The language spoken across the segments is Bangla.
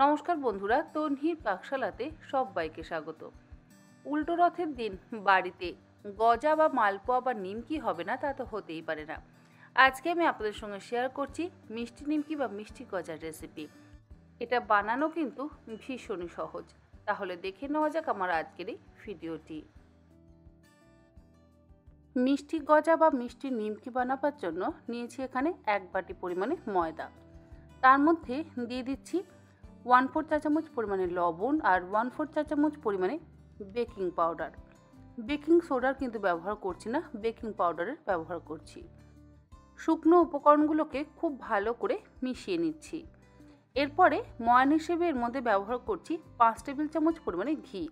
নমস্কার বন্ধুরা, তন্হির পাকশালাতে সবাইকে স্বাগত। উল্টো রথের দিন বাড়িতে গজা বা মালপোয়া বা নিমকি হবে না, তা তো হতেই পারে না। আজকে আমি আপনাদের সঙ্গে শেয়ার করছি মিষ্টি নিমকি বা মিষ্টি গজার রেসিপি। এটা বানানো কিন্তু ভীষণই সহজ। তাহলে দেখে নেওয়া যাক আমার আজকের এই ভিডিওটি। মিষ্টি গজা বা মিষ্টি নিমকি বানাবার জন্য নিয়েছি এখানে 1 বাটি পরিমাণে ময়দা। তার মধ্যে দিয়ে দিচ্ছি 1/4 চা চামচ পরিমাণে লবণ আর 1/4 চা চামচ পরিমাণে বেকিং পাউডার। বেকিং সোডার কিন্তু ব্যবহার করছি না, বেকিং পাউডারের ব্যবহার করছি। শুকনো উপকরণগুলোকে খুব ভালো করে মিশিয়ে নিচ্ছি। এরপরে ময়ান হিসেবে এর মধ্যে ব্যবহার করছি 5 টেবিল চামচ পরিমাণে ঘি।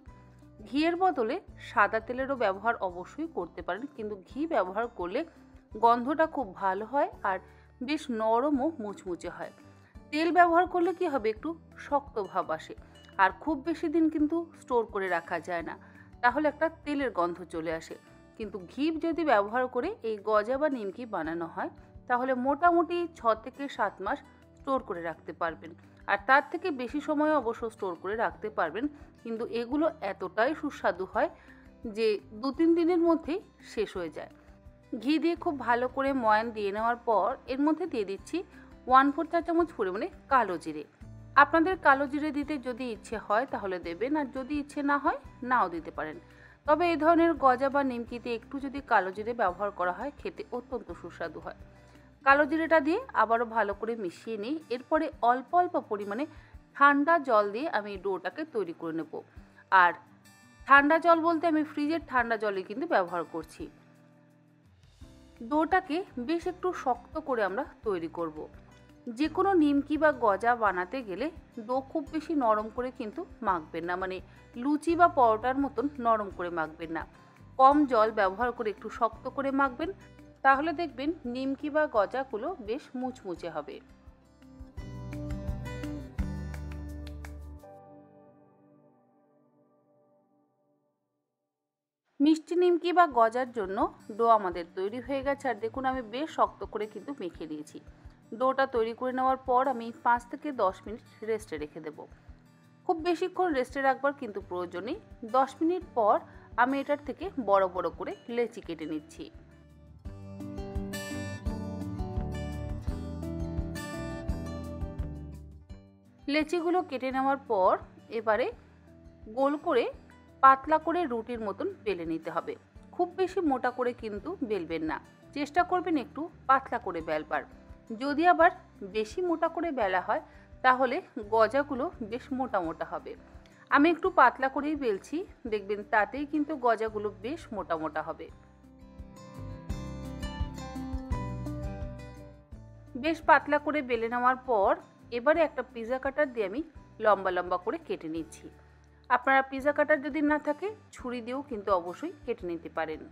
ঘিয়ের বদলে সাদা তেলেরও ব্যবহার অবশ্যই করতে পারেন, কিন্তু ঘি ব্যবহার করলে গন্ধটা খুব ভালো হয় আর বেশ নরম ও মুচমুচে হয়। তেল ব্যবহার করলে কি হবে, একটু শক্ত ভাব আসে আর খুব বেশি দিন কিন্তু স্টোর করে রাখা যায় না, তাহলে একটা তেলের গন্ধ চলে আসে। কিন্তু ঘি যদি ব্যবহার করে এই গজা বা নিমকি বানানো হয় তাহলে মোটামুটি 6 থেকে 7 মাস স্টোর করে রাখতে পারবেন, আর তার থেকে বেশি সময় অবশ্য স্টোর করে রাখতে পারবেন। কিন্তু এগুলো এতটাই সুস্বাদু হয় যে 2-3 দিনের মধ্যেই শেষ হয়ে যায়। ঘি দিয়ে খুব ভালো করে ময়ান দিয়ে নেওয়ার পর এর মধ্যে দিয়ে দিচ্ছি 1/4 চা চামচ পরিমাণে কালো জিরে। আপনাদের কালো জিরে দিতে যদি ইচ্ছে হয় তাহলে দেবেন, আর যদি ইচ্ছে না হয় নাও দিতে পারেন। তবে এই ধরনের গজা বা নিমকিতে একটু যদি কালো জিরে ব্যবহার করা হয় খেতে অত্যন্ত সুস্বাদু হয়। কালো জিরেটা দিয়ে আবারও ভালো করে মিশিয়ে নিই। এরপরে অল্প অল্প পরিমাণে ঠান্ডা জল দিয়ে আমি ডোটাকে তৈরি করে নেব। আর ঠান্ডা জল বলতে আমি ফ্রিজের ঠান্ডা জলই কিন্তু ব্যবহার করছি। ডোটাকে বেশ একটু শক্ত করে আমরা তৈরি করব। যে কোনো নিমকি বা গজা বানাতে গেলে ডো খুব বেশি নরম করে কিন্তু মাখবেন না, মানে লুচি বা পরোটার মতন নরম করে মাখবেন না। কম জল ব্যবহার করে একটু শক্ত করে মাখবেন, তাহলে দেখবেন নিমকি বা গজাগুলো বেশ মুচমুচে হবে। মিষ্টি নিমকি বা গজার জন্য ডো আমাদের তৈরি হয়ে গেছে, আর দেখুন আমি বেশ শক্ত করে কিন্তু মেখে দিয়েছি। ডোটা তৈরি করে নেওয়ার পর আমি 5 থেকে 10 মিনিট রেস্টে রেখে দেব। খুব বেশিক্ষণ রেস্টে রাখবার কিন্তু প্রয়োজন নেই। 10 মিনিট পর আমি এটার থেকে বড় বড় করে লেচি কেটে নিচ্ছি। লেচিগুলো কেটে নেওয়ার পর এবারে গোল করে পাতলা করে রুটির মতন বেলে নিতে হবে। খুব বেশি মোটা করে কিন্তু বেলবেন না, চেষ্টা করবেন একটু পাতলা করে বেলবার। যদি আবার বেশি মোটা করে বেলা হয় তাহলে গজাগুলো বেশ মোটা মোটা হবে। আমি একটু পাতলা করেই বেলছি, দেখবেন তাতেই কিন্তু গজাগুলো বেশ মোটা মোটা হবে। বেশ পাতলা করে বেলে নেওয়ার পর এবারে একটা পিৎজা কাটার দিয়ে আমি লম্বা লম্বা করে কেটে নিচ্ছি। আপনারা পিৎজা কাটার যদি না থাকে ছুরি দিয়েও কিন্তু অবশ্যই কেটে নিতে পারেন।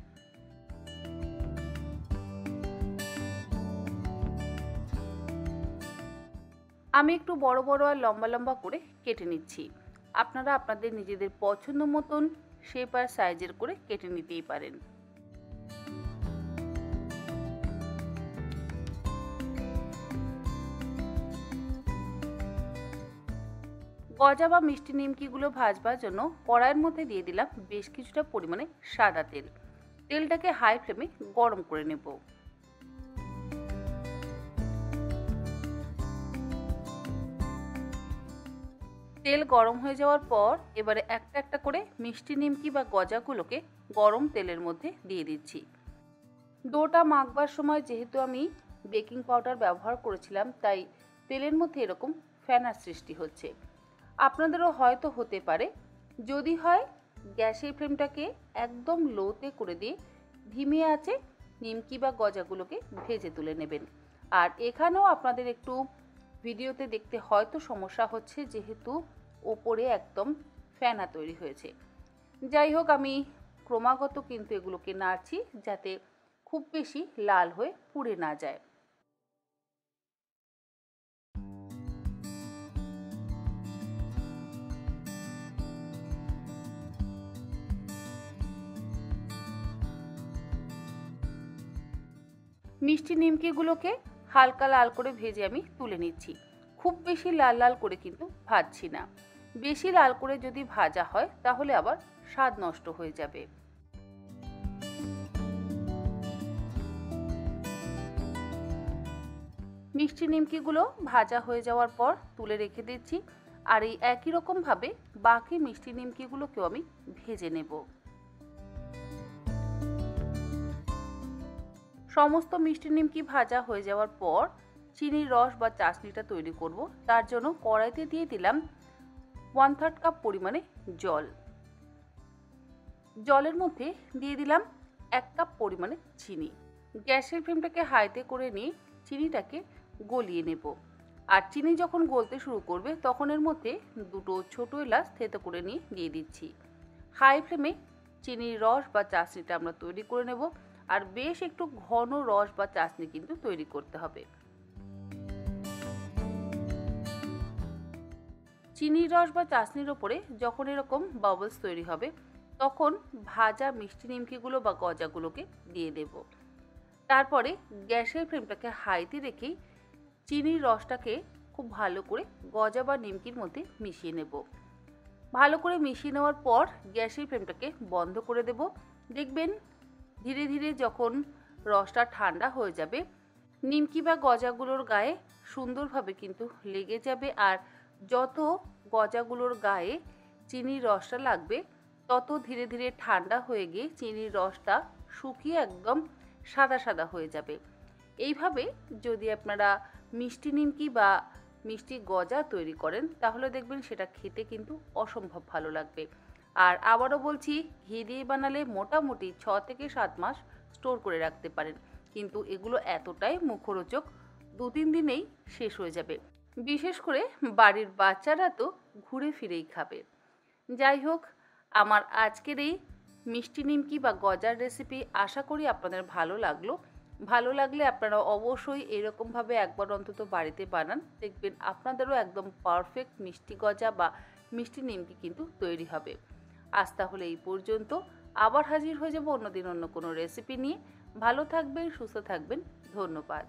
আমি একটু বড় বড় আর লম্বা লম্বা করে কেটে নিচ্ছি। আপনারা আপনাদের নিজেদের পছন্দ মতন শেপ আর সাইজের করে কেটে নিতেই পারেন। গজা বা মিষ্টি নিমকিগুলো ভাজবার জন্য কড়াইয়ের মধ্যে দিয়ে দিলাম বেশ কিছুটা পরিমাণে সাদা তেল। তেলটাকে হাই ফ্লেমে গরম করে নেব। তেল গরম হয়ে যাওয়ার পর এবারে একটা একটা করে মিষ্টি নিমকি বা গজাগুলোকে গরম তেলের মধ্যে দিয়ে দিচ্ছি। ডোটা মাখবার সময় যেহেতু আমি বেকিং পাউডার ব্যবহার করেছিলাম, তাই তেলের মধ্যে এরকম ফেনার সৃষ্টি হচ্ছে। আপনাদেরও হয়তো হতে পারে। যদি হয় গ্যাসের ফ্লেমটাকে একদম লোতে করে দিয়ে ধিমে আঁচে নিমকি বা গজাগুলোকে ভেজে তুলে নেবেন। আর এখানেও আপনাদের একটু ভিডিওতে দেখতে হয়তো সমস্যা হচ্ছে, যেহেতু ওপরে একদম ফেনা তৈরি হয়েছে। যাই হোক, আমি ক্রমাগত কিন্তু এগুলোকে নাড়ছি যাতে খুব বেশি লাল হয়ে পুড়ে না যায়। মিষ্টি নিমকিগুলোকে হালকা লাল করে ভেজে আমি তুলে নিচ্ছি। খুব বেশি লাল লাল করে কিন্তু ভাজছি না। বেশি লাল করে যদি ভাজা হয় তাহলে আবার স্বাদ নষ্ট হয়ে যাবে। মিষ্টি নিমকিগুলো ভাজা হয়ে যাওয়ার পর তুলে রেখে দিচ্ছি। আর এই একই রকমভাবে বাকি মিষ্টি নিমকিগুলোকেও আমি ভেজে নেব। সমস্ত মিষ্টি নিমকি ভাজা হয়ে যাওয়ার পর চিনির রস বা চাশনিটা তৈরি করব। তার জন্য কড়াইতে দিয়ে দিলাম 1/3 কাপ পরিমাণে জল। জলের মধ্যে দিয়ে দিলাম 1 কাপ পরিমাণে চিনি। গ্যাসের ফ্লেমটাকে হাইতে করে নিয়ে চিনিটাকে গলিয়ে নেব। আর চিনি যখন গলতে শুরু করবে তখন এর মধ্যে দুটো ছোট এলাচ থেতো করে নিয়ে দিয়ে দিচ্ছি। হাই ফ্লেমে চিনির রস বা চাশনিটা আমরা তৈরি করে নেব। আর বেশ একটু ঘন রস বা চাশনি কিন্তু তৈরি করতে হবে। চিনির রস বা চাশনির ওপরে যখন এরকম বাবলস তৈরি হবে তখন ভাজা মিষ্টি নিমকিগুলো বা গজাগুলোকে দিয়ে দেব। তারপরে গ্যাসের ফ্লেমটাকে হাইতে রেখেই চিনির রসটাকে খুব ভালো করে গজা বা নিমকির মধ্যে মিশিয়ে নেব। ভালো করে মিশিয়ে নেওয়ার পর গ্যাসের ফ্লেমটাকে বন্ধ করে দেব। দেখবেন ধীরে ধীরে যখন রসটা ঠান্ডা হয়ে যাবে নিমকি বা গজাগুলোর গায়ে সুন্দরভাবে কিন্তু লেগে যাবে। আর যত গজাগুলোর গায়ে চিনির রসটা লাগবে তত ধীরে ধীরে ঠান্ডা হয়ে গিয়ে চিনির রসটা শুকিয়ে একদম সাদা সাদা হয়ে যাবে। এইভাবে যদি আপনারা মিষ্টি নিমকি বা মিষ্টি গজা তৈরি করেন তাহলে দেখবেন সেটা খেতে কিন্তু অসম্ভব ভালো লাগবে। আর আবারও বলছি, ঘি দিয়ে বানালে মোটামুটি 6 থেকে 7 মাস স্টোর করে রাখতে পারেন, কিন্তু এগুলো এতটাই মুখরোচক 2-3 দিনেই শেষ হয়ে যাবে। বিশেষ করে বাড়ির বাচ্চারা তো ঘুরে ফিরেই খাবে। যাই হোক, আমার আজকের এই মিষ্টি নিমকি বা গজার রেসিপি আশা করি আপনাদের ভালো লাগলো। ভালো লাগলে আপনারা অবশ্যই এরকমভাবে একবার অন্তত বাড়িতে বানান, দেখবেন আপনাদেরও একদম পারফেক্ট মিষ্টি গজা বা মিষ্টি নিমকি কিন্তু তৈরি হবে। আজ তাহলে এই পর্যন্ত, আবার হাজির হয়ে যাব অন্যদিন অন্য কোনো রেসিপি নিয়ে। ভালো থাকবেন, সুস্থ থাকবেন, ধন্যবাদ।